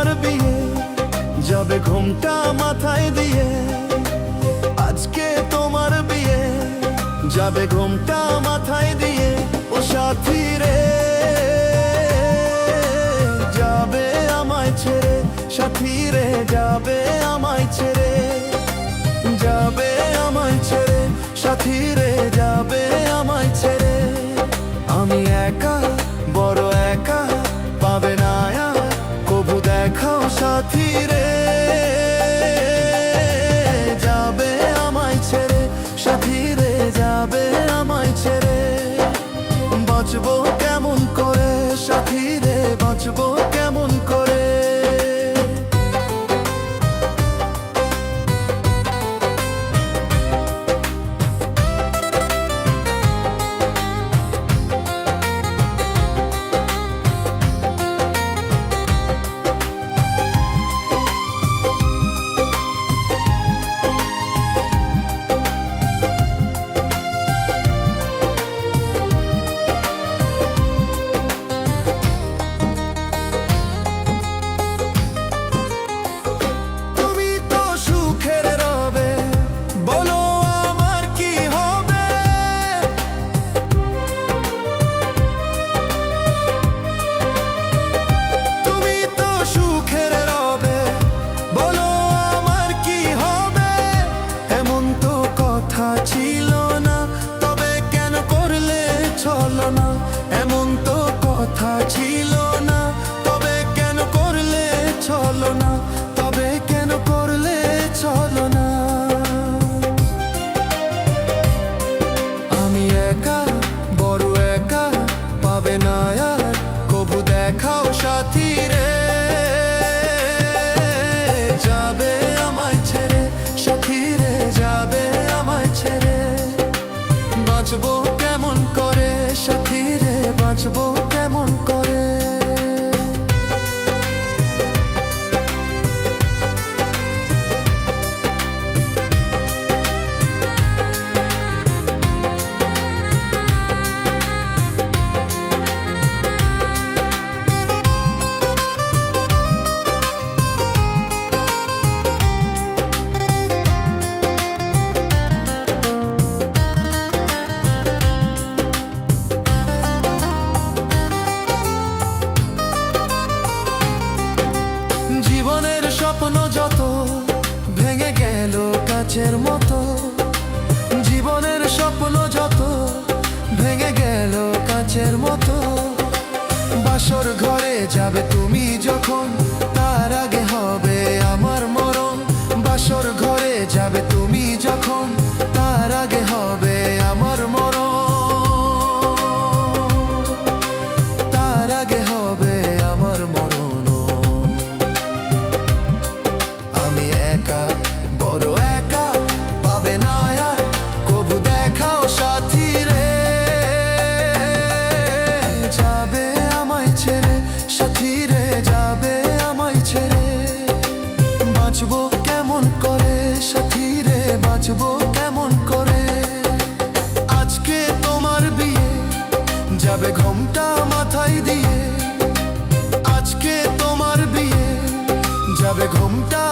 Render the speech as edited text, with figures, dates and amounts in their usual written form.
তোমার বিয়ে, যাবে ঘুমটা মাথায় দিয়ে। আজকে তোমার বিয়ে, যাবে ঘুমটা মাথায় দিয়ে। ও সাথী রে, যাবে আমায় ছেড়ে, সাথী রে যাবে আমায় ছেড়ে, যাবে আমায় ছেড়ে, সাথী রে যাবে আমায় ছেড়ে। আমি একা, বড় একা, পাবে না আর কবু দেখাও সাথী রে। যাবে আমায় ছেড়ে, সাথী রে যাবে আমায় ছেড়ে। বাঁচবো কেমন করে সাথী রে, বাঁচবো কেমন করে। এমন তো কথা ছিল না, তবে কেন করলে চলো না, তবে কেন করলে চলো না। আমি একা, বড় একা, পাবে না আর কবু দেখাও সাথী রে। যাবে আমায় ছেড়ে, সাথী রে যাবে আমায় ছেড়ে। বাঁচবো কেমন করে সাথী রে, বাঁচবো কেমন করে। জীবনের স্বপ্ন যত ভেঙে গেল কাচের মতো, জীবনের স্বপ্ন যত ভেঙে গেল কাচের মতো। বাসর ঘরে যাবে তুমি যখন, তার আগে হবে আমার মরণ। বাসর ঘরে যাবে তুমি যখন, তার আগে হবে আমার মরণ, তার আগে হবে আমার মরণ। আমি একা, বড় একা, পাবে না আর কবু দেখাও সাথী রে। যাবে আমায় ছেড়ে, সাথী রে যাবে আমায় ছেড়ে। বাঁচবো কেমন করে সাথী রে, বাঁচবো কেমন করে। আজকে তোমার বিয়ে, যাবে ঘোমটা মাথায় দিয়ে। আজকে তোমার বিয়ে, যাবে ঘোমটা